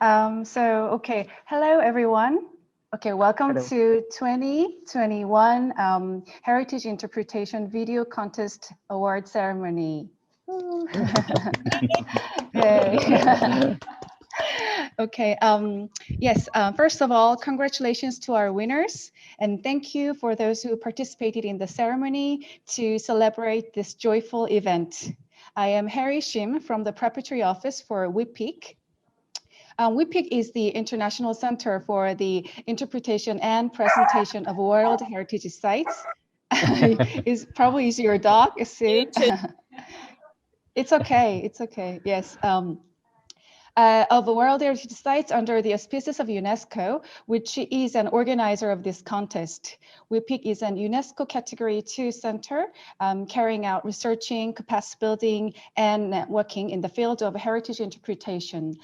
Okay, hello everyone. Okay, welcome Hello. to 2021 Heritage Interpretation Video Contest Award Ceremony. Yay. Okay, yes, first of all, congratulations to our winners, and thank you for those who participated in the ceremony to celebrate this joyful event. I am Harry Shim from the Preparatory Office for WIPIC. WIPIC is the International Center for the Interpretation and Presentation of World Heritage Sites. Is probably is your dog, Sue? It's okay, it's okay, yes. Of World Heritage Sites under the auspices of UNESCO, which is an organizer of this contest. WIPIC is an UNESCO Category 2 center carrying out researching, capacity building, and networking in the field of heritage interpretation.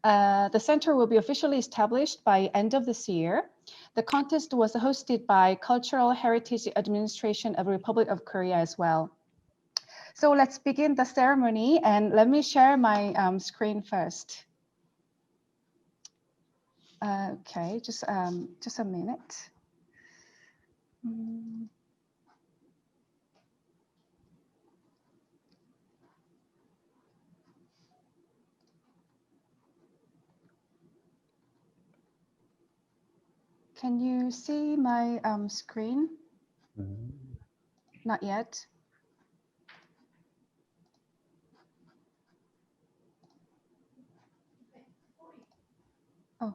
The center will be officially established by end of this year. The contest was hosted by Cultural Heritage Administration of Republic of Korea as well. So let's begin the ceremony, and let me share my screen first. Okay, just a minute. Can you see my screen? Not yet. Oh,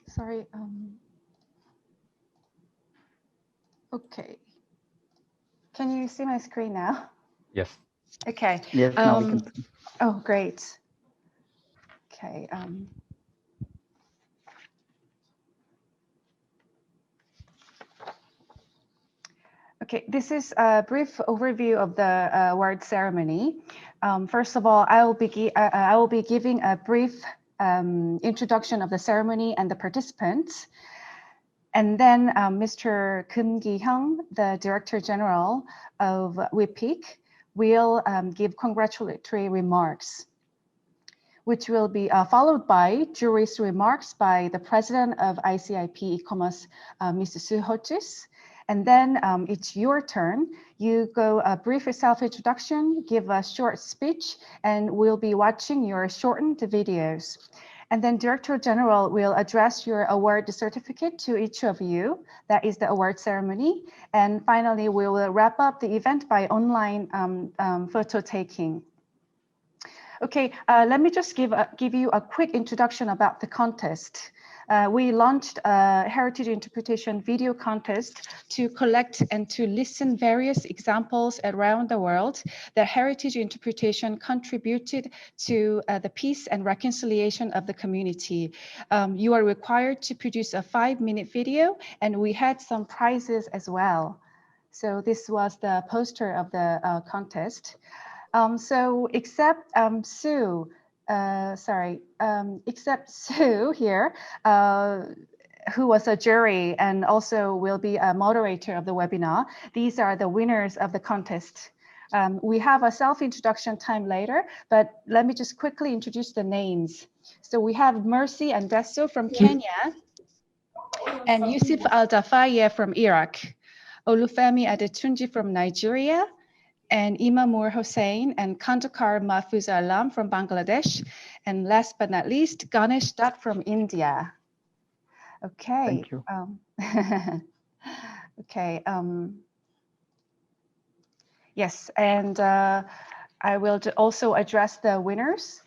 sorry. Okay. Can you see my screen now? Yes. Okay. Yes, now we can see. Oh, great. Okay. Okay, this is a brief overview of the award ceremony. First of all, I will be giving a brief introduction of the ceremony and the participants. And then Mr. Kim Ki-hyung, the Director General of WIPIC, will give congratulatory remarks, which will be followed by jury's remarks by the President of ICIP E-Commerce, Mr. Soo Ho-jis. And then it's your turn. You go a brief self-introduction, give a short speech, and we'll be watching your shortened videos. And then Director General will address your award certificate to each of you. That is the award ceremony. And finally, we will wrap up the event by online photo taking. Okay, let me just give you a quick introduction about the contest. We launched a heritage interpretation video contest to collect and to listen various examples around the world that heritage interpretation contributed to the peace and reconciliation of the community. You are required to produce a 5-minute video, and we had some prizes as well. So this was the poster of the contest. So except Sue, except Sue here, who was a jury and also will be a moderator of the webinar. These are the winners of the contest. We have a self-introduction time later, but let me just quickly introduce the names. So we have Mercy and Deso from Kenya, and Yusuf Al-Dafaye from Iraq, Olufemi Adetunji from Nigeria, and Imamur Hossain and Kandakar Mahfuz Alam from Bangladesh. And last but not least, Ganesh Dutt from India. Okay. Thank you. Okay. Yes, and I will also address the winners.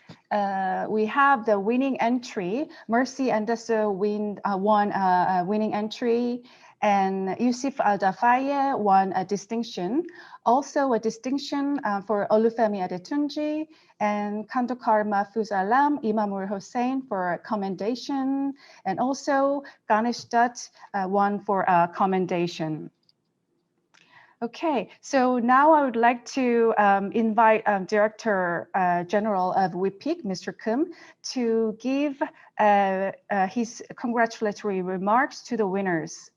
We have the winning entry. Mercy and Deso won a winning entry, and Yusuf Al-Dafaye won a distinction. Also a distinction for Olufemi Adetunji and Kandakar Mahfuz Alam, Imamur Hossain for commendation, and also Ganesh Dutt won for a commendation. Okay, so now I would like to invite Director General of WIPIC, Mr. Kim, to give his congratulatory remarks to the winners.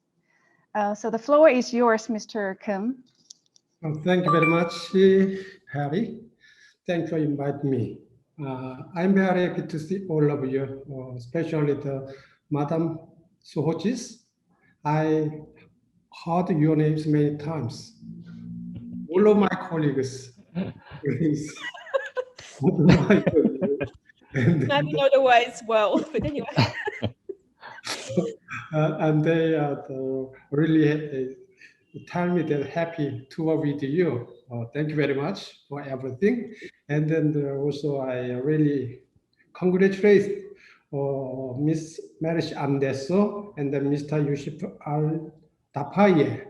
So the floor is yours, Mr. Kim. Well, thank you very much, Harry. Thanks for inviting me. I'm very happy to see all of you, especially the Madam Suhochis. I heard your names many times. All of my colleagues, please, admire you. Maybe And, not always well, but anyway. and they really tell me they're happy to work with you. Thank you very much for everything. And then also I really congratulate Miss Marish Andeso and then Mr. Yusuf Al Tapaye.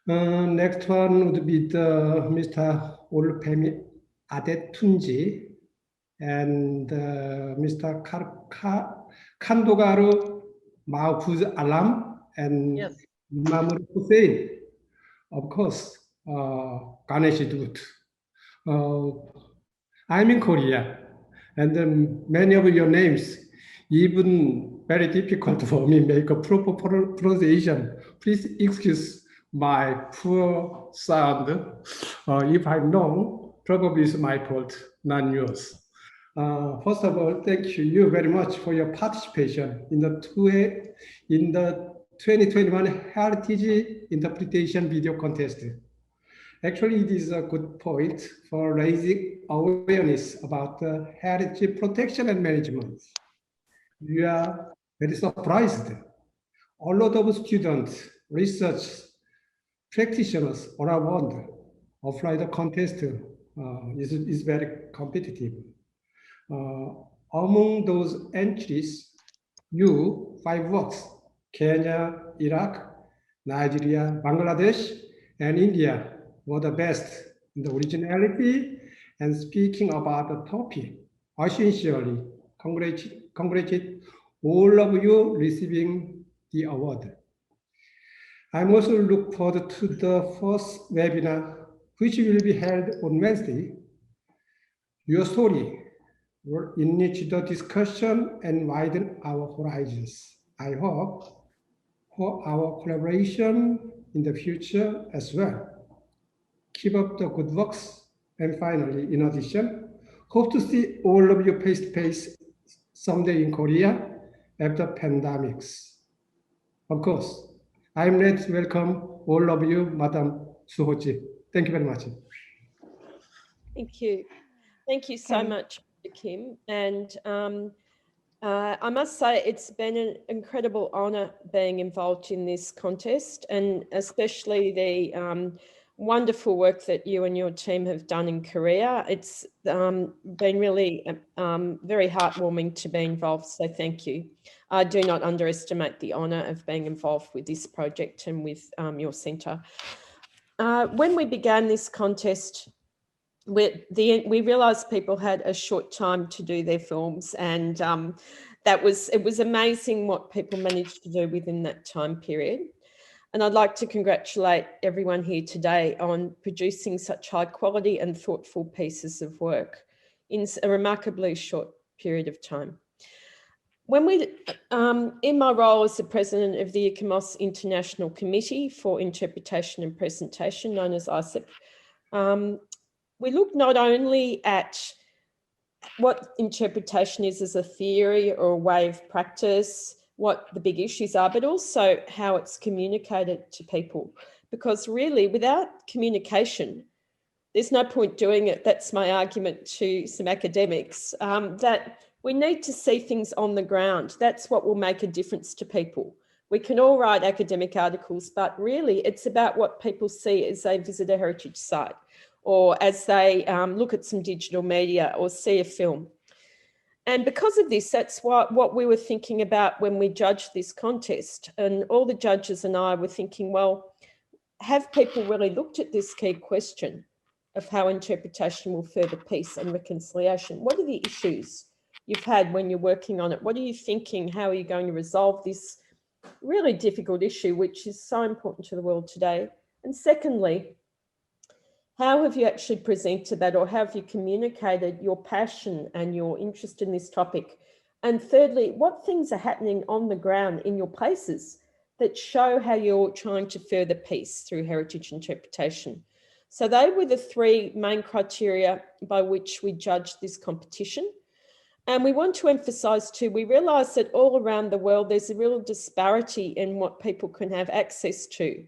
Next one would be the Mr. Olufemi Adetunji and Mr. Kandogaru Mahfuz Alam and Yes. Mahmoud Hussein. Of course, Ganesh Dut. I'm in Korea, and then many of your names, even very difficult for me make a proper pronunciation. Please excuse my poor sound. If I'm wrong, probably it's my fault, not yours. First of all, thank you very much for your participation in the 2021 Heritage Interpretation Video Contest. Actually, it is a good point for raising awareness about heritage protection and management. We are very surprised. A lot of students, research practitioners around apply the contest is very competitive. Among those entries, five works, Kenya, Iraq, Nigeria, Bangladesh, and India were the best in the originality and speaking about the topic. I sincerely congratulate all of you receiving the award. I'm also looking forward to the first webinar, which will be held on Wednesday. Your story will enrich the discussion and widen our horizons. I hope for our collaboration in the future as well. Keep up the good works. And finally, in addition, hope to see all of you face-to-face someday in Korea after pandemics. Of course, I'm ready to welcome all of you, Madam Suhoji. Thank you very much. Thank you. Thank you so much, Kim. And I must say it's been an incredible honour being involved in this contest, and especially the wonderful work that you and your team have done in Korea. It's been really very heartwarming to be involved, so thank you. I do not underestimate the honour of being involved with this project and with your centre. When we began this contest, we realised people had a short time to do their films, and it was amazing what people managed to do within that time period. And I'd like to congratulate everyone here today on producing such high quality and thoughtful pieces of work in a remarkably short period of time. When in my role as the president of the ICOMOS International Committee for Interpretation and Presentation, known as ICEP, we look not only at what interpretation is as a theory or a way of practice, what the big issues are, but also how it's communicated to people. Because really, without communication, there's no point doing it. That's my argument to some academics, that we need to see things on the ground. That's what will make a difference to people. We can all write academic articles, but really it's about what people see as they visit a heritage site, or as they look at some digital media or see a film. And because of this, that's what we were thinking about when we judged this contest. And all the judges and I were thinking, well, have people really looked at this key question of how interpretation will further peace and reconciliation? What are the issues you've had when you're working on it? What are you thinking? How are you going to resolve this really difficult issue, which is so important to the world today? And secondly, how have you actually presented that, or how have you communicated your passion and your interest in this topic? And thirdly, what things are happening on the ground in your places that show how you're trying to further peace through heritage interpretation? So they were the three main criteria by which we judged this competition. And we want to emphasise too, we realise that all around the world, there's a real disparity in what people can have access to.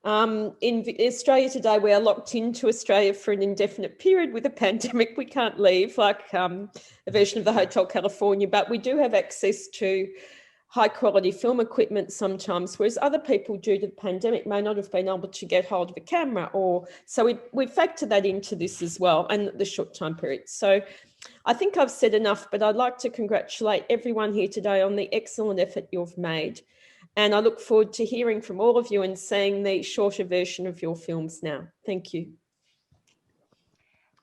In Australia today, we are locked into Australia for an indefinite period with a pandemic. We can't leave, like a version of the Hotel California, but we do have access to high quality film equipment sometimes, whereas other people due to the pandemic may not have been able to get hold of a camera, or so we factor that into this as well, and the short time period. So I think I've said enough, but I'd like to congratulate everyone here today on the excellent effort you've made. And I look forward to hearing from all of you and seeing the shorter version of your films now. Thank you.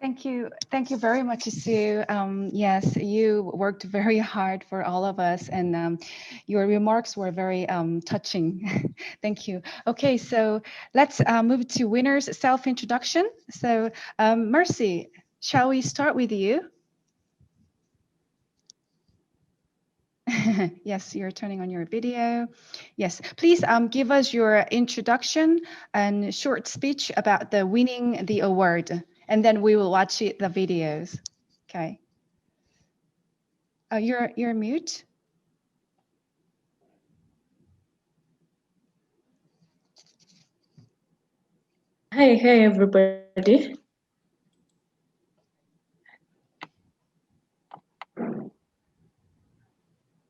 Thank you. Thank you very much, Sue. Yes, you worked very hard for all of us, and your remarks were very touching. Thank you. Okay, so let's move to winners' self-introduction. So Mercy, shall we start with you? Yes, you're turning on your video. Yes, please give us your introduction and short speech about the winning the award, and then we will watch the videos. Okay. You're mute. Hey everybody.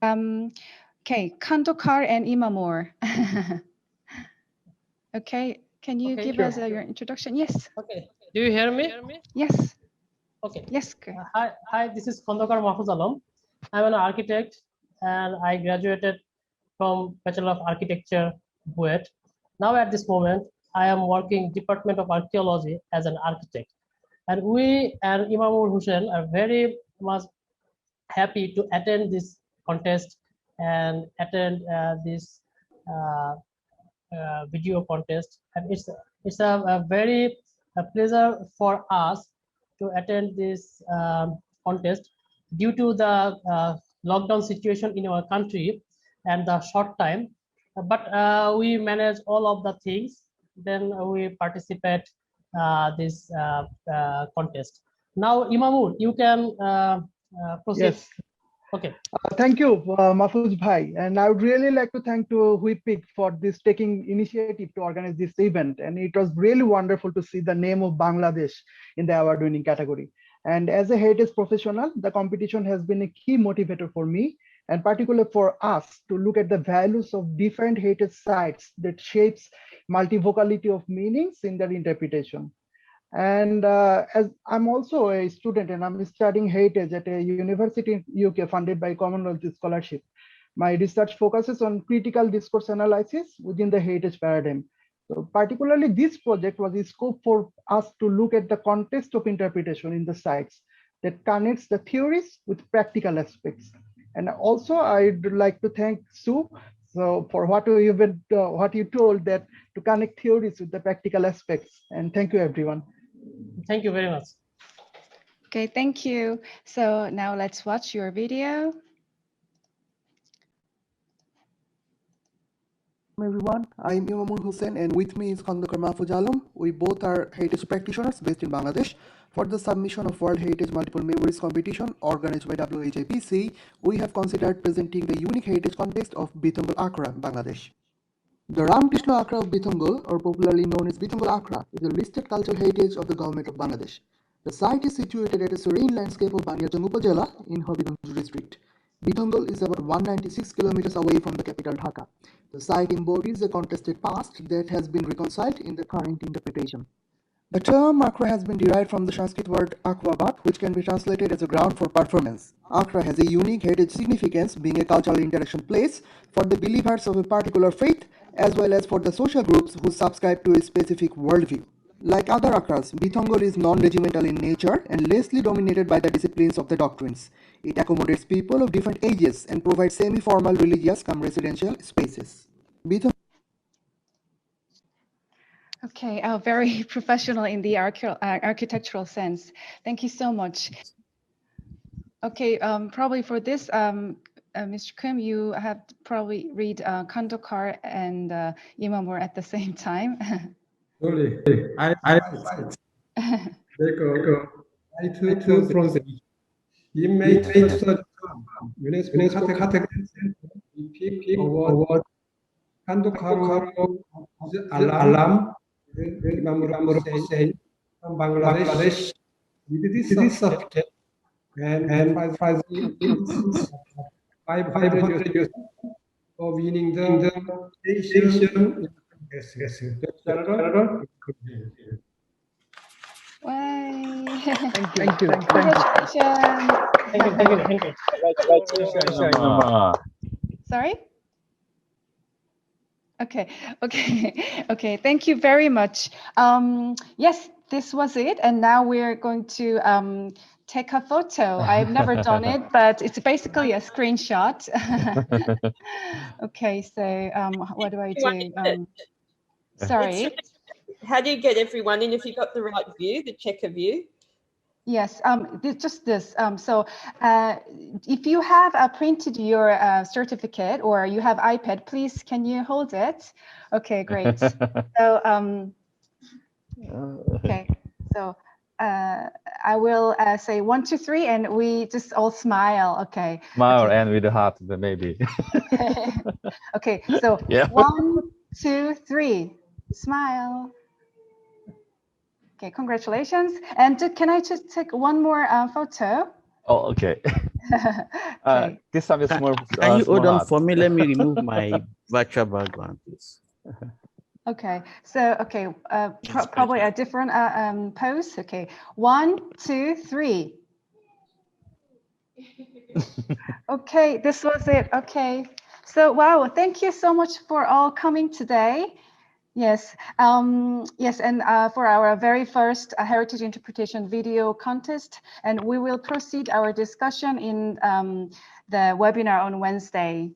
Okay, Kandokar and Imamur. Okay, can you give us your introduction? Yes. Okay. Do you hear me? Yes. Okay. Yes. Good. Hi. This is Khandokar Mahfuz Alam. I'm an architect, and I graduated from Bachelor of Architecture, BUET. Now at this moment, I am working Department of Archaeology as an architect. And we and Imamur Hussain are very much happy to attend this contest and attend this video contest. And it's a very pleasure for us to attend this contest due to the lockdown situation in our country and the short time. But we manage all of the things. Then we participate this contest. Now, Imamur, you can proceed. Yes. Okay. Thank you, Mahfuz Bhai. And I would really like to thank to WIPIC for this taking initiative to organize this event. And it was really wonderful to see the name of Bangladesh in the award winning category. And as a heritage professional, the competition has been a key motivator for me, and particularly for us to look at the values of different heritage sites that shapes multivocality of meanings in their interpretation. And as I'm also a student and I'm studying heritage at a university in UK funded by Commonwealth Scholarship, my research focuses on critical discourse analysis within the heritage paradigm. So particularly this project was a scope for us to look at the context of interpretation in the sites that connects the theories with practical aspects. And also I'd like to thank Sue for what you told, that to connect theories with the practical aspects. And thank you, everyone. Thank you very much. Okay, thank you. So now let's watch your video. Everyone, I'm Imamur Hussain, and with me is Khandokar Mahfuz Alam. We both are heritage practitioners based in Bangladesh. For the submission of World Heritage Multiple Memories competition organized by WHAPC, we have considered presenting the unique heritage context of Bithongol Accra, Bangladesh. The Ramkrishna Accra of Bithongol, or popularly known as Bithongol Accra, is a listed cultural heritage of the government of Bangladesh. The site is situated at a serene landscape of Baniyarjung Upazila in Habiganj district. Bithongol is about 196 kilometers away from the capital Dhaka. The site embodies a contested past that has been reconciled in the current interpretation. The term Accra has been derived from the Sanskrit word akwabat, which can be translated as a ground for performance. Accra has a unique heritage significance, being a cultural interaction place for the believers of a particular faith, as well as for the social groups who subscribe to a specific worldview. Like other Accras, Bithongol is non-regimental in nature and lessly dominated by the disciplines of the doctrines. It accommodates people of different ages and provides semi-formal religious cum residential spaces. Okay, very professional in the architectural sense. Thank you so much. Okay, probably for this, Mr. Kim, you have to probably read Khandokar and Imamur at the same time. Only I take a bronze. In May 2000, UNESCO category award Kandokaru Alam Imam Hussein from Bangladesh with this certificate and prize 500 years for winning the Asian General. Way. Thank you. Congratulations. Thank you. Sorry? Okay. Thank you very much. Yes, this was it. And now we're going to take a photo. I've never done it, but it's basically a screenshot. Okay, so what do I do? Sorry. How do you get everyone in if you've got the right view, the checker view? Yes, just this. So if you have printed your certificate or you have iPad, please, can you hold it? Okay, great. So, okay, so I will say 1, 2, 3, and we just all smile. Okay. Smile okay. and with the heart, maybe. Okay, so Yeah. 1, 2, 3, smile. Okay, congratulations. And can I just take one more photo? Oh, okay. Okay. This time it's more. Can you hold on heart. for me? Let me remove my virtual background, please. Okay, so probably a different pose. Okay, 1, 2, 3. Okay, this was it. Okay, so wow, thank you so much for all coming today. Yes, yes, and for our very first heritage interpretation video contest, and we will proceed our discussion in the webinar on Wednesday.